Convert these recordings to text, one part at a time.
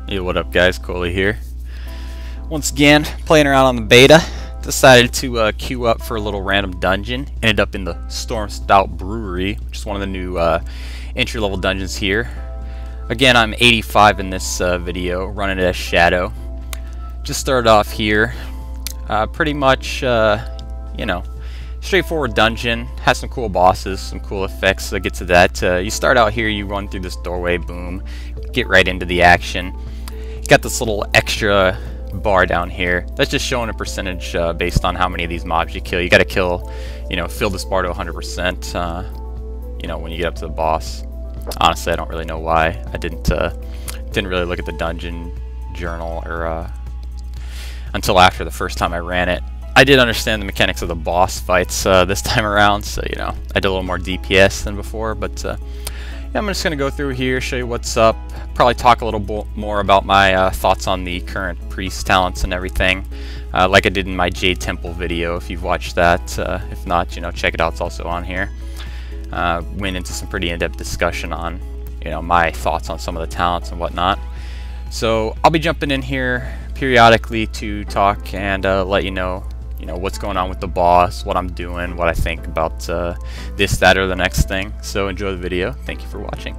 Hey, what up guys, Koilie here. Once again, playing around on the beta. Decided to queue up for a little random dungeon. Ended up in the Stormstout Brewery, which is one of the new entry-level dungeons here. Again, I'm 85 in this video, running it as Shadow. Just started off here. Pretty much, you know, straightforward dungeon. Has some cool bosses, some cool effects, so get to that. You start out here, you run through this doorway, boom. Get right into the action. Got this little extra bar down here that's just showing a percentage based on how many of these mobs you kill. You got to kill, fill this bar to 100%. When you get up to the boss. Honestly, I don't really know why. I didn't really look at the dungeon journal or until after the first time I ran it. I did understand the mechanics of the boss fights this time around, so I did a little more DPS than before. But yeah, I'm just gonna go through here, show you what's up. Probably talk a little more about my thoughts on the current priest talents and everything, like I did in my Jade Temple video. If you've watched that, if not, check it out. It's also on here. Went into some pretty in-depth discussion on, my thoughts on some of the talents and whatnot. So I'll be jumping in here periodically to talk and let you know, what's going on with the boss, what I'm doing, what I think about this, that, or the next thing. So enjoy the video. Thank you for watching.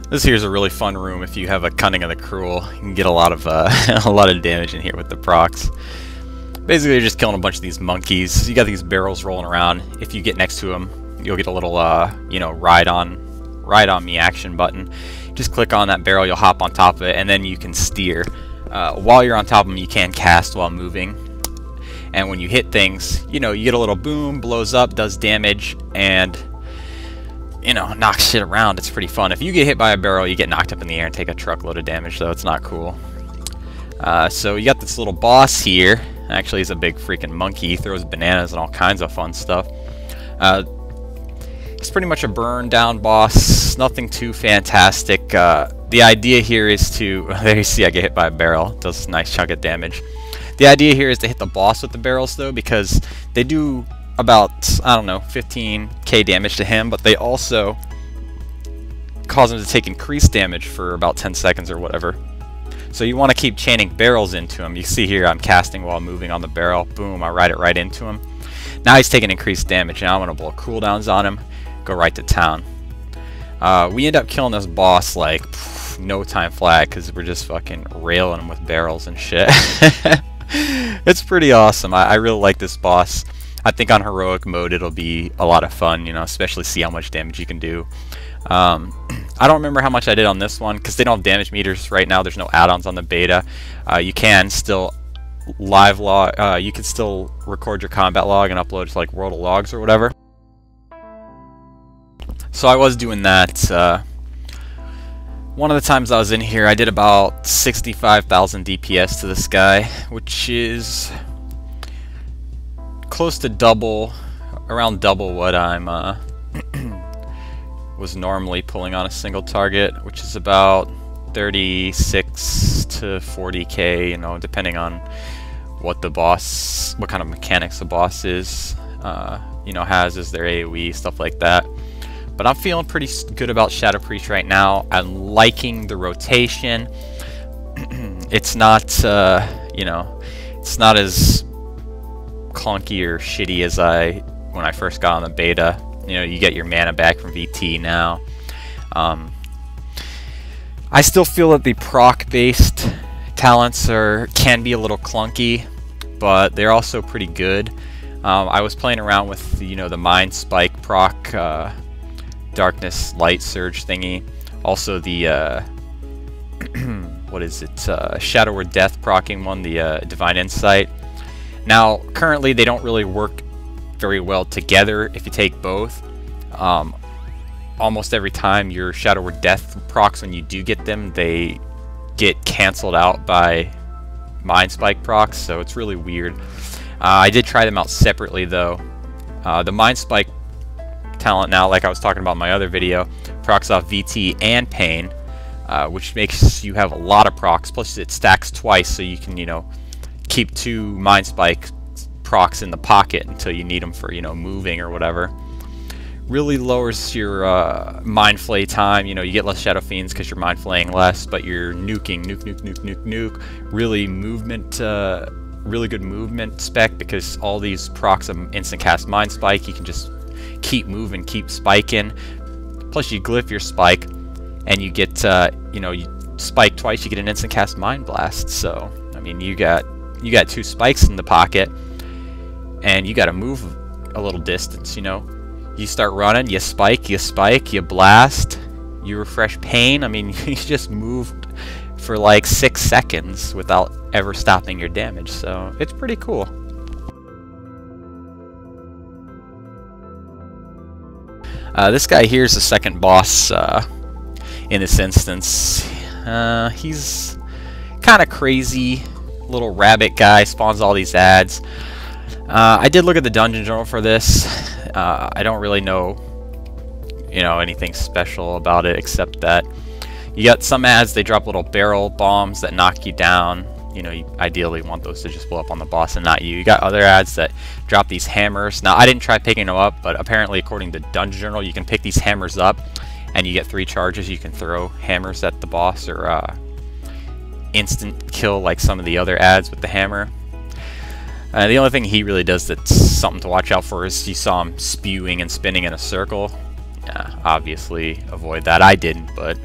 This here's a really fun room. If you have a Cunning of the Cruel, you can get a lot of a lot of damage in here with the procs. Basically, you're just killing a bunch of these monkeys. You got these barrels rolling around. If you get next to them, you'll get a little ride on me action button. Just click on that barrel, you'll hop on top of it, and then you can steer. While you're on top of them, you can cast while moving. And when you hit things, you get a little boom, blows up, does damage, and knocks shit around. It's pretty fun. If you get hit by a barrel, you get knocked up in the air and take a truckload of damage, though. It's not cool. So you got this little boss here. Actually, he's a big freaking monkey. He throws bananas and all kinds of fun stuff. It's pretty much a burn down boss. Nothing too fantastic. The idea here is to... There you see I get hit by a barrel. Does a nice chunk of damage. The idea here is to hit the boss with the barrels, though, because they do about, I don't know, 15k damage to him, but they also cause him to take increased damage for about 10 seconds or whatever. So you want to keep chaining barrels into him. You see here I'm casting while moving on the barrel. Boom, I ride it right into him. Now he's taking increased damage. Now I'm going to blow cooldowns on him, go right to town. We end up killing this boss like no time flat because we're just fucking railing him with barrels and shit. It's pretty awesome. I really like this boss. I think on heroic mode it'll be a lot of fun, especially see how much damage you can do. I don't remember how much I did on this one because they don't have damage meters right now. There's no add-ons on the beta. You can still live log. You can still record your combat log and upload to like World of Logs or whatever. So I was doing that. One of the times I was in here, I did about 65,000 DPS to this guy, which is close to double, around double what I'm was normally pulling on a single target, which is about 36 to 40k, depending on what the boss, what kind of mechanics the boss is, has as their AoE, stuff like that. But I'm feeling pretty good about Shadow Priest right now. I'm liking the rotation. It's not, it's not as clunky or shitty as when I first got on the beta. You get your mana back from VT now. I still feel that the proc-based talents can be a little clunky, but they're also pretty good. I was playing around with the Mind Spike proc, Darkness Light Surge thingy. Also the what is it? Shadow or Death proccing one, the Divine Insight. Now, currently they don't really work very well together if you take both. almost every time your Shadow or Death procs, when you do get them, they get canceled out by Mind Spike procs, so it's really weird. I did try them out separately though. The Mind Spike talent now, like I was talking about in my other video, procs off VT and Pain, which makes you have a lot of procs, plus it stacks twice, so you can, you know, keep 2 Mind Spike procs in the pocket until you need them for, you know, moving or whatever. Really lowers your Mind Flay time. You know, you get less Shadow Fiends because you're Mind Flaying less, but you're nuking, nuke. Really movement, really good movement spec, because all these procs of instant cast Mind Spike, you can just keep moving, keep spiking. Plus you glyph your spike, and you get, you know, you spike twice, you get an instant cast Mind Blast. So, I mean, you got 2 spikes in the pocket, and you got to move a little distance, you know. You start running, you spike, you blast, you refresh Pain. I mean, you just moved for like 6 seconds without ever stopping your damage, so it's pretty cool. This guy here is the second boss in this instance. He's kind of crazy, little rabbit guy, spawns all these ads. I did look at the dungeon journal for this. I don't really know, you know, anything special about it, except that you got some ads, they drop little barrel bombs that knock you down. You know, you ideally want those to just blow up on the boss and not you. You got other ads that drop these hammers. Now, I didn't try picking them up, but apparently, according to Dungeon Journal, you can pick these hammers up, and you get 3 charges. You can throw hammers at the boss, or instant kill like some of the other ads with the hammer. The only thing he really does that's something to watch out for is you saw him spewing and spinning in a circle. Obviously avoid that. I didn't, but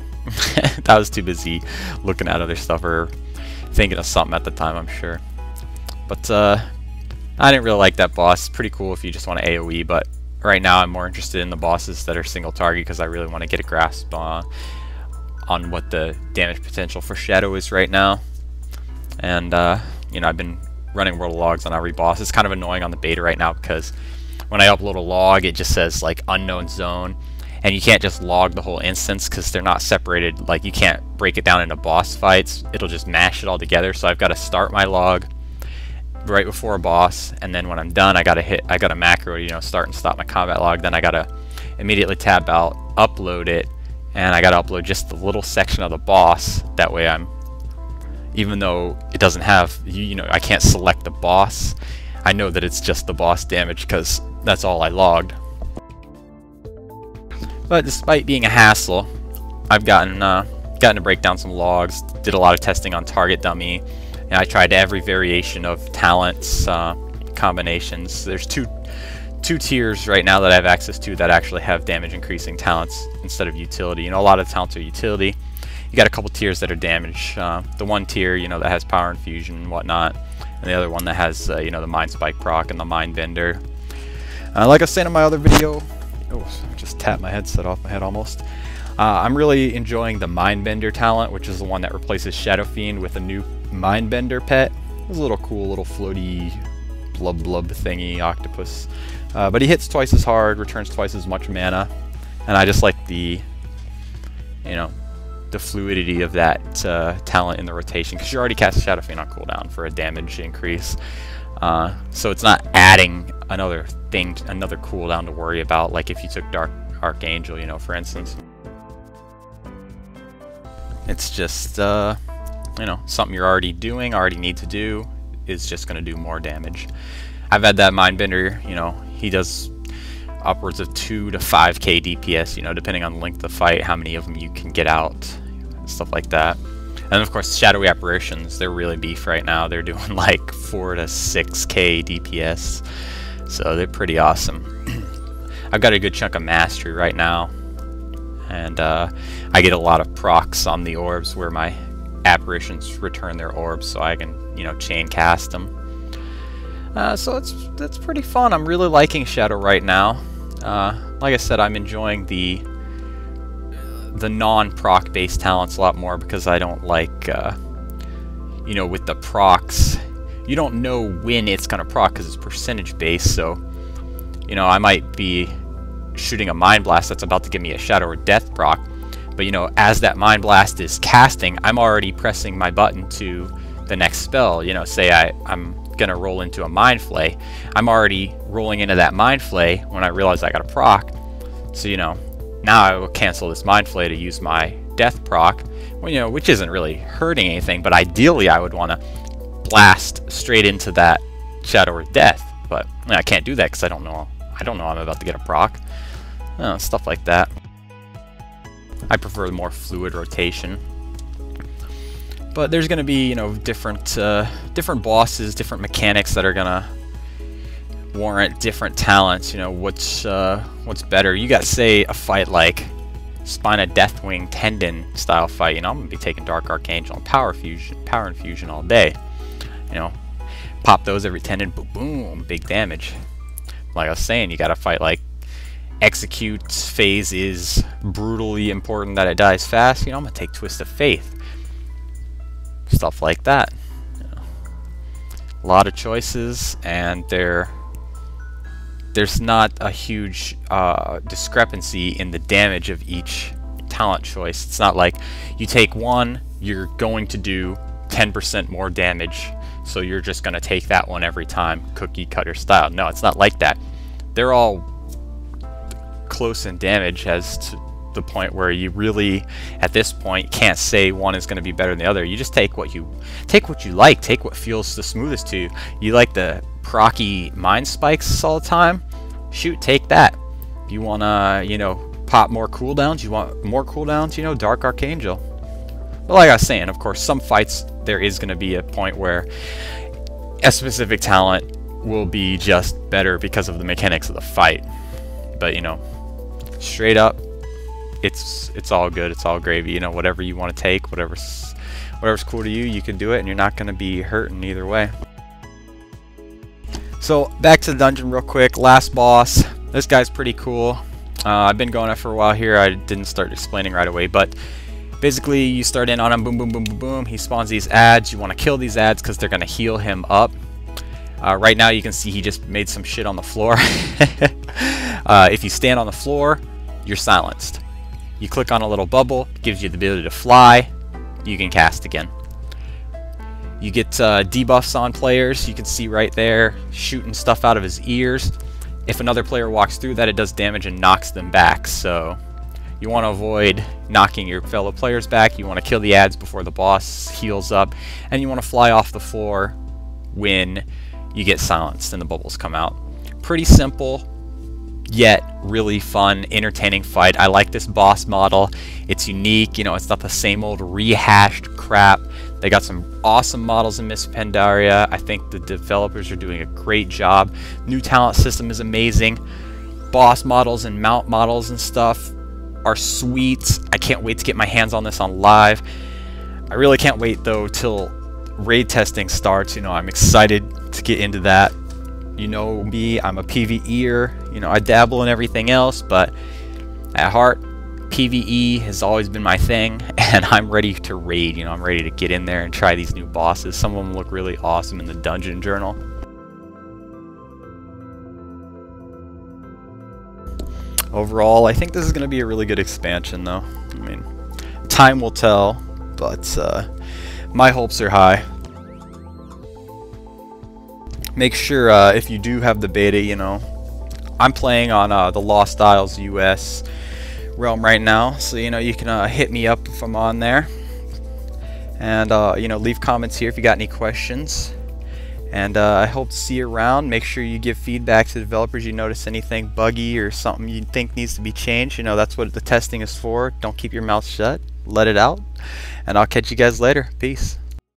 I was too busy looking at other stuff or thinking of something at the time, I'm sure. But I didn't really like that boss. Pretty cool if you just want to AoE, but right now I'm more interested in the bosses that are single target, because I really want to get a grasp on what the damage potential for Shadow is right now. And you know, I've been running world logs on every boss. It's kind of annoying on the beta right now, because when I upload a log, it just says like unknown zone, and you can't just log the whole instance because they're not separated. Like, you can't break it down into boss fights. It'll just mash it all together. So I've got to start my log right before a boss, and then when I'm done, I got a macro, you know, start and stop my combat log. Then I gotta immediately tab out, upload it, and I gotta upload just the little section of the boss. That way even though it doesn't have, you know, I can't select the boss, I know that it's just the boss damage because that's all I logged. But despite being a hassle, I've gotten to break down some logs, did a lot of testing on Target Dummy, and I tried every variation of talents, combinations. There's two tiers right now that I have access to that actually have damage increasing talents instead of utility. You know, a lot of talents are utility. You got a couple tiers that are damage. The one tier, you know, that has power infusion and whatnot, and the other one that has, you know, the Mind Spike proc and the Mind Bender. Like I was saying in my other video, I just tapped my headset off my head almost. I'm really enjoying the Mind Bender talent, which is the one that replaces Shadow Fiend with a new Mind Bender pet. It's a little cool, little floaty blub thingy octopus. But he hits twice as hard, returns twice as much mana, and I just like the, you know, the fluidity of that talent in the rotation, because you already cast Shadow Fiend on cooldown for a damage increase, so it's not adding another cooldown to worry about, like if you took Dark Archangel, you know, for instance. It's just you know, something you're already doing, already need to do, is just going to do more damage. I've had that Mind Bender, you know, he does upwards of 2 to 5k DPS, you know, depending on the length of the fight, how many of them you can get out, stuff like that. And of course, Shadowy Apparitions, they're really beef right now. They're doing like 4 to 6k DPS, so they're pretty awesome. I've got a good chunk of mastery right now, and I get a lot of procs on the orbs where my apparitions return their orbs, so I can, you know, chain cast them. So that's pretty fun. I'm really liking Shadow right now. Like I said, I'm enjoying the non-proc based talents a lot more, because I don't like, you know, with the procs, you don't know when it's gonna proc because it's percentage based. So, you know, I might be shooting a Mind Blast that's about to give me a Shadow or Death proc. But you know, as that Mind Blast is casting, I'm already pressing my button to the next spell. You know, say I'm gonna roll into a Mind Flay. I'm already rolling into that Mind Flay when I realize I got a proc. So you know, now I will cancel this Mind Flay to use my Death proc. Well, you know, which isn't really hurting anything, but ideally I would want to blast straight into that Shadow or Death. But you know, I can't do that because I don't know I'm about to get a proc. Stuff like that. I prefer the more fluid rotation. But there's going to be, you know, different bosses, different mechanics that are going to warrant different talents. You know, what's better? You got, say, a fight like Spina Deathwing Tendon style fight. You know, I'm going to be taking Dark Archangel and Power Infusion all day. You know, pop those every tendon, boom, boom, big damage. Like I was saying, you got to fight like Execute phase is brutally important that it dies fast. You know, I'm gonna take Twist of Faith. Stuff like that. You know, a lot of choices, and there's not a huge discrepancy in the damage of each talent choice. It's not like you take one, you're going to do 10% more damage, so you're just gonna take that one every time, cookie cutter style. No, it's not like that. They're all close in damage, as to the point where you really, at this point, can't say one is going to be better than the other. You just take what you like, take what feels the smoothest to you. You like the procky mind spikes all the time? Shoot, take that. You want to, you know, pop more cooldowns? You want more cooldowns? You know, Dark Archangel. But like I was saying, of course, some fights there is going to be a point where a specific talent will be just better because of the mechanics of the fight. But you know, straight up, it's all good, it's all gravy. You know, whatever you want to take, whatever's cool to you, you can do it, and you're not going to be hurting either way. So back to the dungeon real quick. Last boss. This guy's pretty cool. I've been going it for a while here. I didn't start explaining right away, but basically you start in on him, boom, boom, boom, boom, boom. He spawns these ads. You want to kill these ads because they're going to heal him up. Right now you can see he just made some shit on the floor. If you stand on the floor, you're silenced. You click on a little bubble, it gives you the ability to fly. You can cast again. You get debuffs on players. You can see right there, shooting stuff out of his ears. If another player walks through that, it does damage and knocks them back. So you want to avoid knocking your fellow players back. You want to kill the ads before the boss heals up. And you want to fly off the floor when you get silenced and the bubbles come out. Pretty simple, yet really fun, entertaining fight. I like this boss model. It's unique. You know, it's not the same old rehashed crap. They got some awesome models in Miss Pandaria. I think the developers are doing a great job. New talent system is amazing. Boss models and mount models and stuff are sweet. I can't wait to get my hands on this on live. I really can't wait though till raid testing starts. You know, I'm excited to get into that. You know me, I'm a PvEer. You know, I dabble in everything else, but at heart, PvE has always been my thing, and I'm ready to raid. You know, I'm ready to get in there and try these new bosses. Some of them look really awesome in the dungeon journal. Overall, I think this is going to be a really good expansion, though. I mean, time will tell, but my hopes are high. Make sure if you do have the beta, you know, I'm playing on the Lost Isles US realm right now, so you know you can hit me up if I'm on there, and you know, leave comments here if you got any questions, and I hope to see you around. Make sure you give feedback to developers. You notice anything buggy or something you think needs to be changed, you know, that's what the testing is for. Don't keep your mouth shut, let it out, and I'll catch you guys later. Peace.